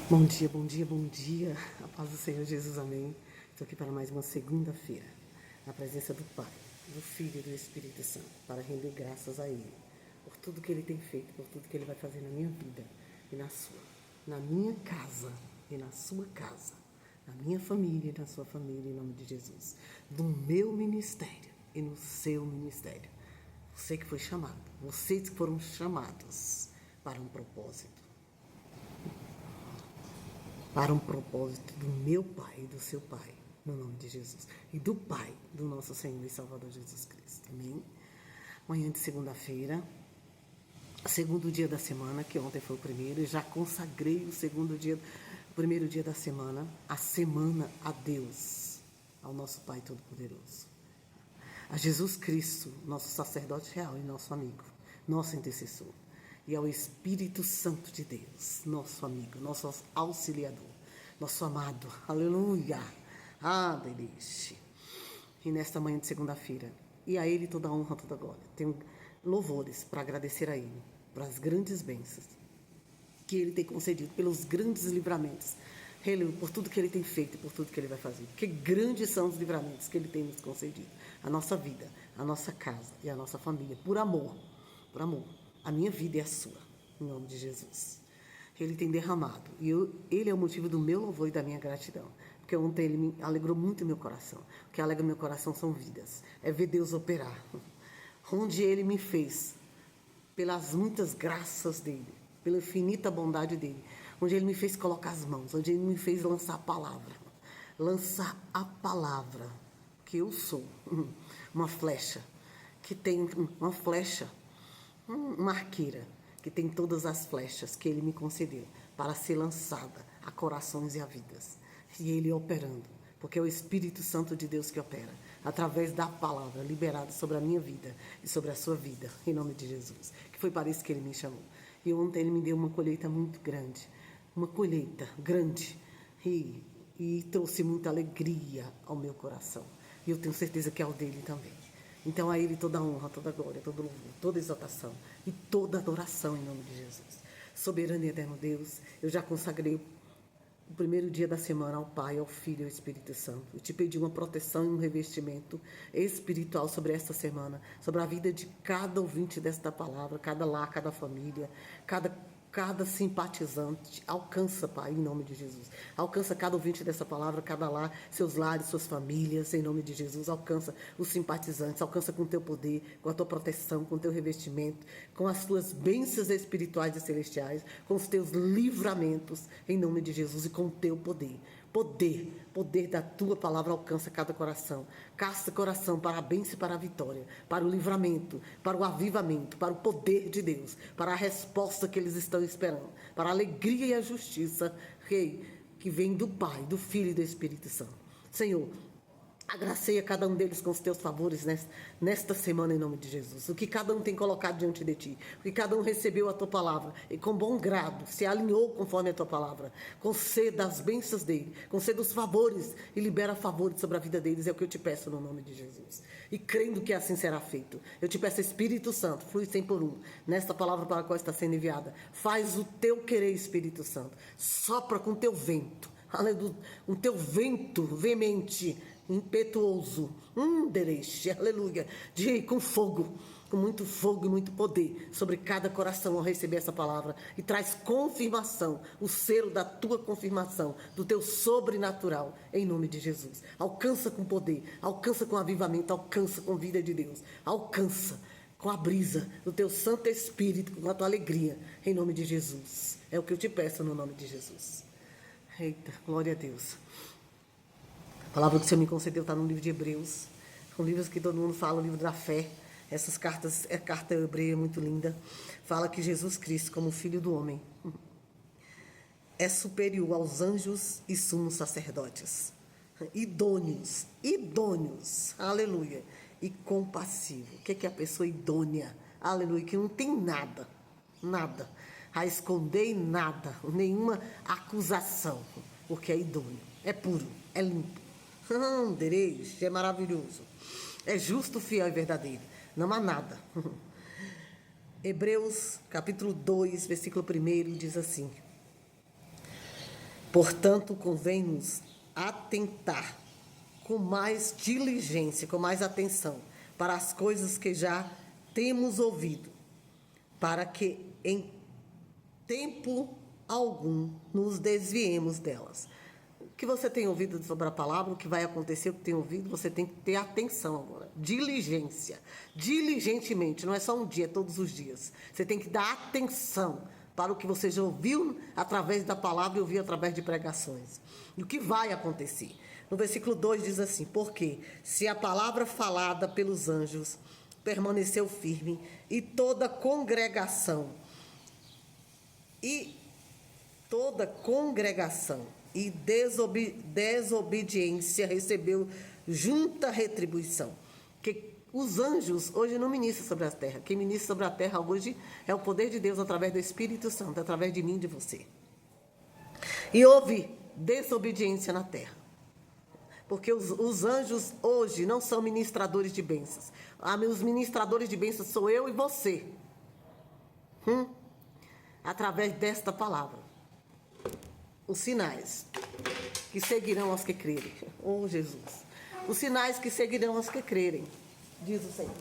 Bom dia, bom dia, bom dia. A paz do Senhor Jesus, amém. Estou aqui para mais uma segunda-feira, na presença do Pai, do Filho e do Espírito Santo, para render graças a Ele, por tudo que Ele tem feito, por tudo que Ele vai fazer na minha vida e na sua, na minha casa e na sua casa, na minha família e na sua família, em nome de Jesus, do meu ministério e no seu ministério. Você que foi chamado, vocês que foram chamados para um propósito do meu Pai e do seu Pai, no nome de Jesus, e do Pai do nosso Senhor e Salvador Jesus Cristo, amém? Manhã de segunda-feira, segundo dia da semana, que ontem foi o primeiro, e já consagrei o primeiro dia da semana, a semana a Deus, ao nosso Pai Todo-Poderoso, a Jesus Cristo, nosso sacerdote real e nosso amigo, nosso intercessor, e ao Espírito Santo de Deus, nosso amigo, nosso auxiliador, nosso amado, aleluia, delícia. E nesta manhã de segunda-feira, e a Ele toda a honra, toda a glória. Tenho louvores para agradecer a Ele, para as grandes bênçãos que Ele tem concedido, pelos grandes livramentos, por tudo que Ele tem feito e por tudo que Ele vai fazer. Que grandes são os livramentos que Ele tem nos concedido. A nossa vida, a nossa casa e a nossa família, por amor, por amor. A minha vida é a sua, em nome de Jesus. Ele tem derramado, e Ele é o motivo do meu louvor e da minha gratidão. Porque ontem Ele me alegrou muito meu coração. O que alegra meu coração são vidas, é ver Deus operar. Onde Ele me fez, pelas muitas graças dEle, pela infinita bondade dEle, onde Ele me fez colocar as mãos, onde Ele me fez lançar a palavra, que eu sou uma flecha, que tem uma flecha, uma arqueira, que tem todas as flechas que Ele me concedeu para ser lançada a corações e a vidas. E Ele operando, porque é o Espírito Santo de Deus que opera, através da palavra liberada sobre a minha vida e sobre a sua vida, em nome de Jesus, que foi para isso que Ele me chamou. E ontem Ele me deu uma colheita muito grande, uma colheita grande, e trouxe muita alegria ao meu coração. E eu tenho certeza que é ao dele também. Então a Ele toda a honra, toda a glória, todo louvor, toda exaltação e toda adoração em nome de Jesus. Soberano e eterno Deus, eu já consagrei o primeiro dia da semana ao Pai, ao Filho e ao Espírito Santo. Eu te pedi uma proteção e um revestimento espiritual sobre esta semana, sobre a vida de cada ouvinte desta palavra, cada lar, cada família, cada simpatizante. Alcança, Pai, em nome de Jesus. Alcança cada ouvinte dessa palavra, cada lar, seus lares, suas famílias, em nome de Jesus. Alcança os simpatizantes, alcança com o teu poder, com a tua proteção, com o teu revestimento, com as tuas bênçãos espirituais e celestiais, com os teus livramentos, em nome de Jesus, e com o teu poder. Poder da tua palavra alcança cada coração. Caça coração para a bênção e para a vitória, para o livramento, para o avivamento, para o poder de Deus, para a resposta que eles estão esperando, para a alegria e a justiça, Rei, que vem do Pai, do Filho e do Espírito Santo. Senhor, agraceia cada um deles com os teus favores nesta semana, em nome de Jesus. O que cada um tem colocado diante de ti, o que cada um recebeu a tua palavra e com bom grado se alinhou conforme a tua palavra. Conceda as bênçãos dele, conceda os favores e libera favores sobre a vida deles. É o que eu te peço no nome de Jesus. E crendo que assim será feito, eu te peço, Espírito Santo, flui 100 por 1 nesta palavra para a qual está sendo enviada. Faz o teu querer, Espírito Santo. Sopra com teu vento. Aleluia, um teu vento veemente, impetuoso, aleluia, com fogo, com muito fogo e muito poder sobre cada coração ao receber essa palavra, e traz confirmação, o selo da tua confirmação, do teu sobrenatural, em nome de Jesus. Alcança com poder, alcança com avivamento, alcança com vida de Deus, alcança com a brisa do teu Santo Espírito, com a tua alegria, em nome de Jesus. É o que eu te peço no nome de Jesus. Eita, glória a Deus. A palavra que o Senhor me concedeu está no livro de Hebreus. São livros que todo mundo fala, o livro da fé. Essas cartas, a carta hebreia é muito linda. Fala que Jesus Cristo, como Filho do Homem, é superior aos anjos e sumos sacerdotes. Idôneos, aleluia. E compassivo. O que é a pessoa idônea? Aleluia, que não tem nada a esconder, nada, nenhuma acusação, porque é idôneo, é puro, é limpo, é maravilhoso, é justo, fiel e verdadeiro, não há nada. Hebreus capítulo 2, versículo 1 diz assim: Portanto, convém-nos atentar com mais diligência, com mais atenção, para as coisas que já temos ouvido, para que em tempo algum nos desviemos delas. O que você tem ouvido sobre a palavra, o que vai acontecer, o que tem ouvido, você tem que ter atenção agora. Diligência. Diligentemente, não é só um dia, é todos os dias. Você tem que dar atenção para o que você já ouviu através da palavra e ouviu através de pregações. E o que vai acontecer? No versículo 2 diz assim: porque se a palavra falada pelos anjos permaneceu firme, e toda congregação e desobediência recebeu junta retribuição. Que os anjos hoje não ministram sobre a terra. Quem ministra sobre a terra hoje é o poder de Deus através do Espírito Santo, através de mim e de você. E houve desobediência na terra. Porque os anjos hoje não são ministradores de bênçãos. Os ministradores de bênçãos sou eu e você. Através desta palavra. Os sinais que seguirão aos que crerem. Oh, Jesus. Os sinais que seguirão aos que crerem. Diz o Senhor.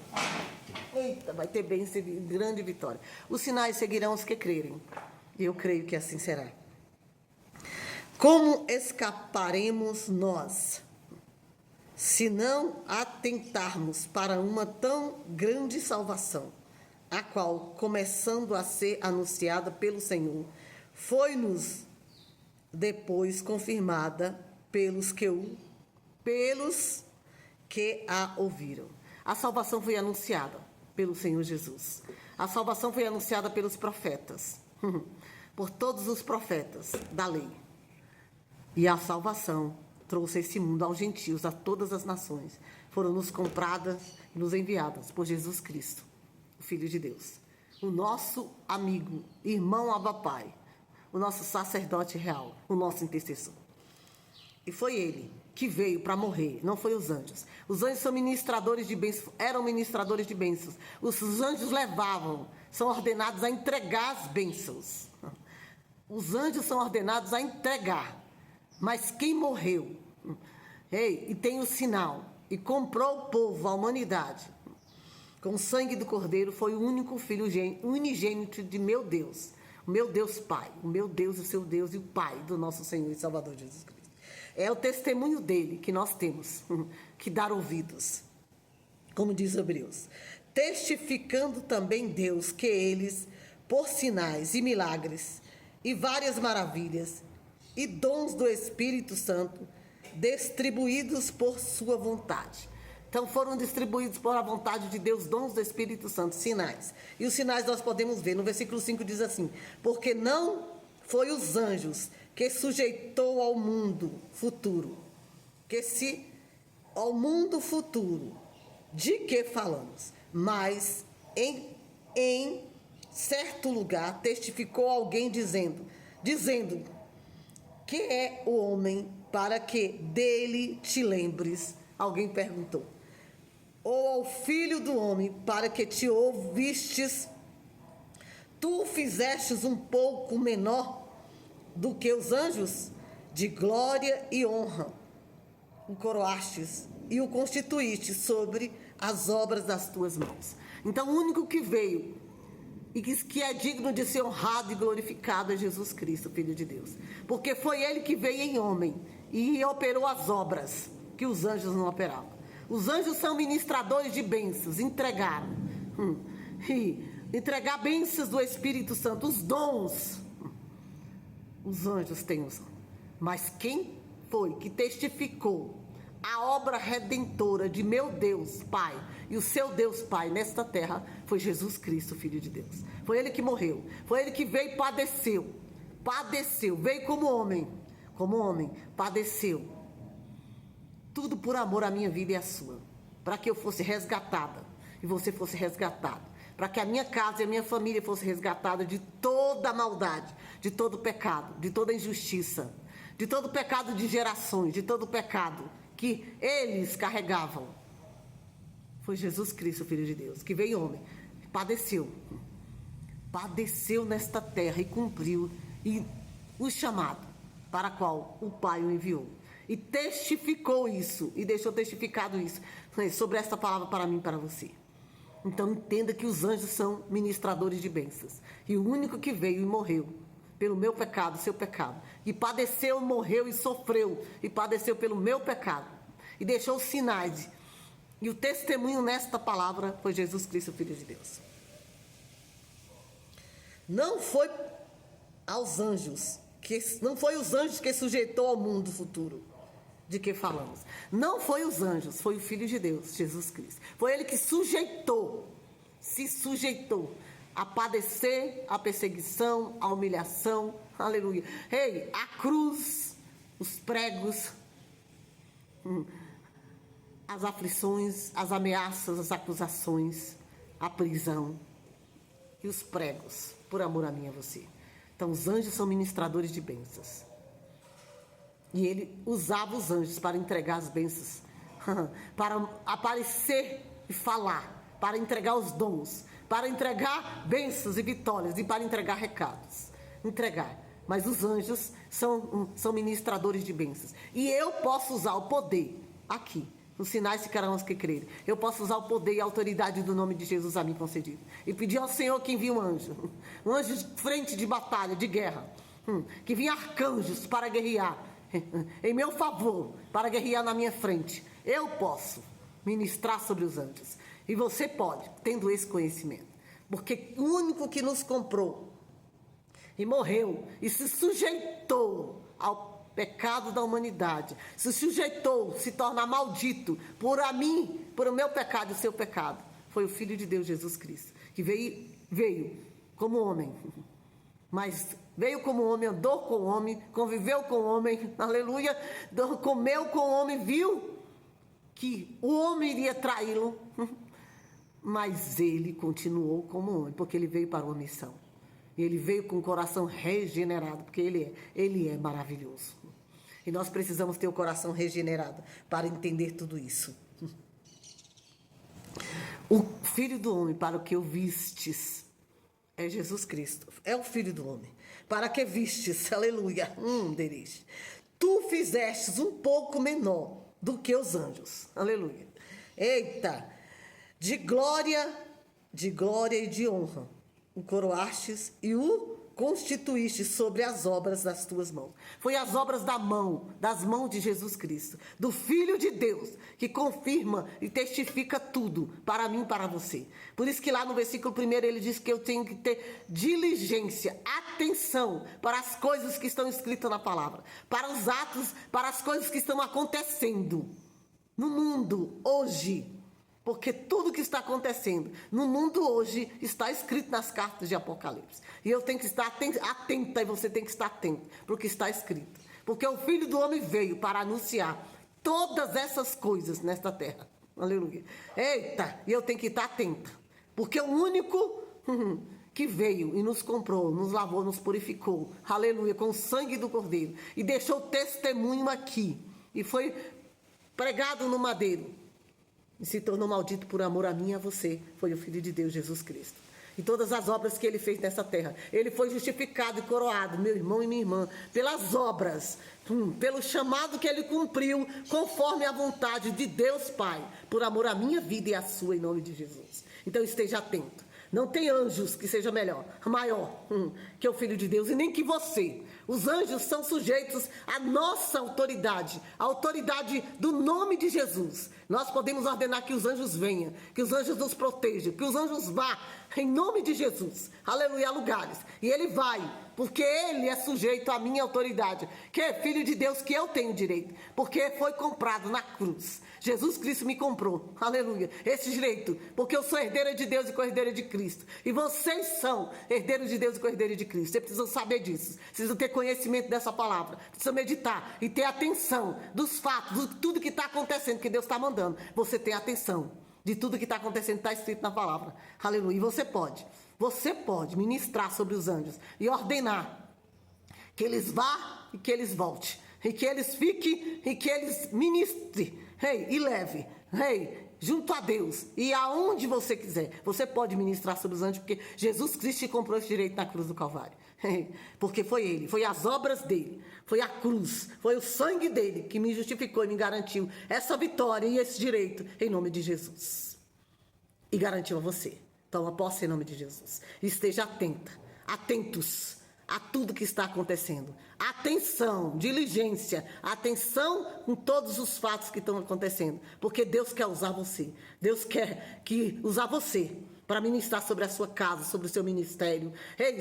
Eita, vai ter bênção e grande vitória. Os sinais seguirão aos que crerem. E eu creio que assim será. Como escaparemos nós, se não atentarmos para uma tão grande salvação, a qual, começando a ser anunciada pelo Senhor, foi-nos depois confirmada pelos que a ouviram. A salvação foi anunciada pelo Senhor Jesus. A salvação foi anunciada pelos profetas, por todos os profetas da lei. E a salvação trouxe esse mundo aos gentios, a todas as nações. Foram-nos compradas e nos enviadas por Jesus Cristo, o Filho de Deus. O nosso amigo, irmão Abba Pai, o nosso sacerdote real, o nosso intercessor. E foi ele que veio para morrer, não foi os anjos. Os anjos são ministradores de bênçãos, eram ministradores de bênçãos. Os anjos levavam, são ordenados a entregar as bênçãos. Os anjos são ordenados a entregar. Mas quem morreu, e tem o sinal, e comprou o povo, a humanidade, com o sangue do Cordeiro, foi o único filho unigênito de meu Deus. O meu Deus Pai, o meu Deus, o seu Deus e o Pai do nosso Senhor e Salvador Jesus Cristo. É o testemunho dele que nós temos que dar ouvidos, como diz Hebreus. Testificando também Deus que eles, por sinais e milagres e várias maravilhas e dons do Espírito Santo, distribuídos por sua vontade. Então foram distribuídos por a vontade de Deus, dons do Espírito Santo, sinais. E os sinais nós podemos ver. No versículo 5 diz assim: porque não foi os anjos que sujeitou ao mundo futuro, ao mundo futuro, de que falamos, mas em certo lugar testificou alguém dizendo, que é o homem para que dele te lembres? Alguém perguntou. Ou ao filho do homem, para que te ouvistes, tu o fizestes um pouco menor do que os anjos, de glória e honra o coroastes e o constituíste sobre as obras das tuas mãos. Então o único que veio e que é digno de ser honrado e glorificado é Jesus Cristo, Filho de Deus. Porque foi ele que veio em homem e operou as obras que os anjos não operavam. Os anjos são ministradores de bênçãos, entregaram. E entregar bênçãos do Espírito Santo, os dons. Os anjos têm os dons. Mas quem foi que testificou a obra redentora de meu Deus Pai e o seu Deus Pai nesta terra foi Jesus Cristo, Filho de Deus. Foi ele que morreu, foi ele que veio e padeceu, veio como homem, padeceu. Tudo por amor à minha vida e à sua, para que eu fosse resgatada e você fosse resgatado, para que a minha casa e a minha família fosse resgatada de toda a maldade, de todo o pecado, de toda a injustiça, de todo o pecado de gerações, de todo o pecado que eles carregavam. Foi Jesus Cristo, Filho de Deus, que veio homem, padeceu nesta terra e cumpriu o chamado para a qual o Pai o enviou. E testificou isso, e deixou testificado isso, sobre esta palavra para mim e para você. Então entenda que os anjos são ministradores de bênçãos. E o único que veio e morreu pelo meu pecado, seu pecado, e padeceu, morreu e sofreu, e padeceu pelo meu pecado, e deixou sinais, e o testemunho nesta palavra foi Jesus Cristo, Filho de Deus. Não foi aos anjos, não foi os anjos que sujeitou ao mundo futuro de que falamos. Não foi os anjos, foi o Filho de Deus, Jesus Cristo. Foi ele que se sujeitou a padecer a perseguição, a humilhação, aleluia. Ei, a cruz, os pregos, as aflições, as ameaças, as acusações, a prisão e os pregos, por amor a mim e a você. Então os anjos são ministradores de bênçãos. E ele usava os anjos para entregar as bênçãos, para aparecer e falar, para entregar os dons, para entregar bênçãos e vitórias e para entregar recados. Mas os anjos são ministradores de bênçãos. E eu posso usar o poder aqui. Os sinais ficarão aos que crerem. Eu posso usar o poder e a autoridade do nome de Jesus a mim concedido. E pedir ao Senhor que envie um anjo de frente de batalha, de guerra. Que vinha arcanjos para guerrear em meu favor, para guerrear na minha frente. Eu posso ministrar sobre os anjos. E você pode, tendo esse conhecimento. Porque o único que nos comprou e morreu e se sujeitou ao pecado da humanidade, se sujeitou, se tornar maldito por mim, por o meu pecado e o seu pecado, foi o Filho de Deus, Jesus Cristo, que veio como homem, mas veio como homem, andou com o homem, conviveu com o homem, aleluia, comeu com o homem, viu que o homem iria traí-lo, mas ele continuou como homem, porque ele veio para uma missão. E ele veio com o coração regenerado, porque ele é maravilhoso. E nós precisamos ter o coração regenerado para entender tudo isso. O Filho do Homem, para o que o vistes, é Jesus Cristo. É o Filho do Homem. Para que vistes, aleluia, deles. Tu fizestes um pouco menor do que os anjos. Aleluia. Eita, de glória e de honra o coroastes e o constituíste sobre as obras das tuas mãos. Foi as obras das mãos de Jesus Cristo, do Filho de Deus, que confirma e testifica tudo para mim e para você. Por isso que lá no versículo 1 ele diz que eu tenho que ter diligência, atenção para as coisas que estão escritas na palavra, para os atos, para as coisas que estão acontecendo no mundo hoje. Porque tudo que está acontecendo no mundo hoje está escrito nas cartas de Apocalipse. E eu tenho que estar atenta e você tem que estar atento para o que está escrito. Porque o Filho do Homem veio para anunciar todas essas coisas nesta terra. Aleluia. Eita, e eu tenho que estar atenta. Porque o único que veio e nos comprou, nos lavou, nos purificou. Aleluia, com o sangue do Cordeiro. E deixou testemunho aqui. E foi pregado no madeiro. E se tornou maldito por amor a mim e a você. Foi o Filho de Deus, Jesus Cristo. E todas as obras que ele fez nessa terra. Ele foi justificado e coroado, meu irmão e minha irmã, pelas obras, pelo chamado que ele cumpriu, conforme a vontade de Deus Pai, por amor à minha vida e à sua, em nome de Jesus. Então esteja atento. Não tem anjos que seja maior que o Filho de Deus, e nem que você. Os anjos são sujeitos à nossa autoridade, a autoridade do nome de Jesus. Nós podemos ordenar que os anjos venham, que os anjos nos protejam, que os anjos vá em nome de Jesus, aleluia, a lugares. E ele vai, porque ele é sujeito à minha autoridade, que é Filho de Deus, que eu tenho direito, porque foi comprado na cruz. Jesus Cristo me comprou, aleluia, esse direito, porque eu sou herdeira de Deus e co-herdeira de Cristo. E vocês são herdeiros de Deus e co-herdeiros de Cristo. Você precisa saber disso, precisa ter conhecimento dessa palavra, precisa meditar e ter atenção dos fatos, de tudo que está acontecendo, que Deus está mandando. Você tem atenção de tudo que está acontecendo, está escrito na palavra, aleluia. E você pode ministrar sobre os anjos e ordenar que eles vá e que eles voltem, e que eles fiquem e que eles ministrem, e leve, junto a Deus e aonde você quiser. Você pode ministrar sobre os anjos, porque Jesus Cristo te comprou esse direito na cruz do Calvário. Porque foi ele, foi as obras dele, foi a cruz, foi o sangue dele que me justificou e me garantiu essa vitória e esse direito em nome de Jesus. E garantiu a você. Toma posse em nome de Jesus. Esteja atenta, atentos a tudo que está acontecendo. Atenção, diligência, atenção com todos os fatos que estão acontecendo. Porque Deus quer usar você. Deus quer usar você para ministrar sobre a sua casa, sobre o seu ministério,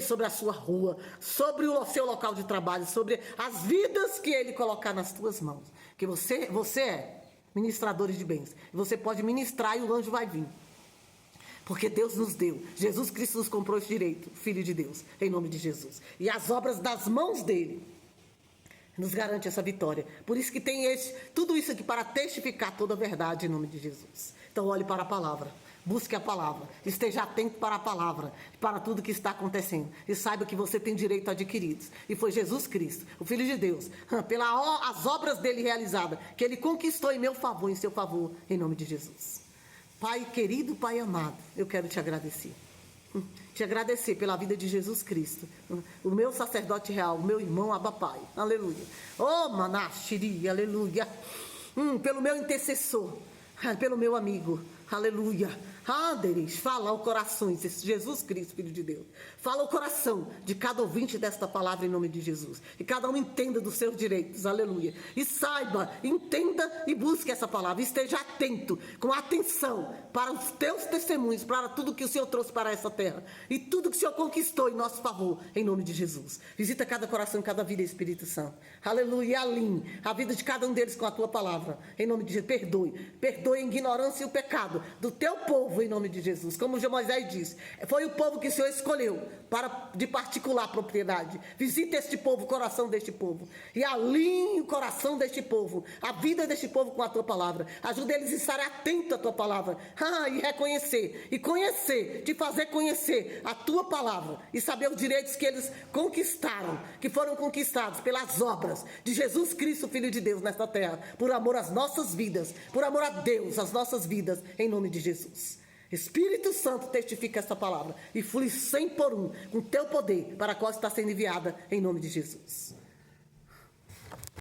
sobre a sua rua, sobre o seu local de trabalho, sobre as vidas que Ele colocar nas tuas mãos. Que você é ministrador de bens. Você pode ministrar e o anjo vai vir. Porque Deus nos deu, Jesus Cristo nos comprou esse direito, Filho de Deus, em nome de Jesus. E as obras das mãos dele nos garante essa vitória. Por isso que tem tudo isso aqui para testificar toda a verdade em nome de Jesus. Então olhe para a palavra, busque a palavra, esteja atento para a palavra, para tudo que está acontecendo. E saiba que você tem direito adquiridos. E foi Jesus Cristo, o Filho de Deus, pelas obras dele realizadas, que ele conquistou em meu favor, em seu favor, em nome de Jesus. Pai querido, Pai amado, eu quero te agradecer. Te agradecer pela vida de Jesus Cristo, o meu sacerdote real, o meu irmão Abba Pai, aleluia. Oh, Manashiri, aleluia. Pelo meu intercessor, pelo meu amigo, aleluia. Deus, fala ao coração, Jesus Cristo, Filho de Deus. Fala ao coração de cada ouvinte desta palavra em nome de Jesus. E cada um entenda dos seus direitos, aleluia. E saiba, entenda e busque essa palavra. Esteja atento, com atenção para os teus testemunhos, para tudo que o Senhor trouxe para essa terra. E tudo que o Senhor conquistou em nosso favor, em nome de Jesus. Visita cada coração, cada vida, Espírito Santo. Aleluia, e alinhe a vida de cada um deles com a tua palavra. Em nome de Jesus, perdoe a ignorância e o pecado do teu povo, em nome de Jesus. Como Moisés disse, foi o povo que o Senhor escolheu de particular propriedade. Visita este povo, o coração deste povo, e alinhe o coração deste povo, a vida deste povo com a tua palavra. Ajuda eles a estarem atentos à tua palavra, e reconhecer, e conhecer, te fazer conhecer a tua palavra, e saber os direitos que eles conquistaram, que foram conquistados pelas obras de Jesus Cristo, Filho de Deus, nesta terra, por amor às nossas vidas, por amor a Deus, às nossas vidas, em nome de Jesus. Espírito Santo, testifica essa palavra e flui 100 por 1 com teu poder para a qual está sendo enviada em nome de Jesus.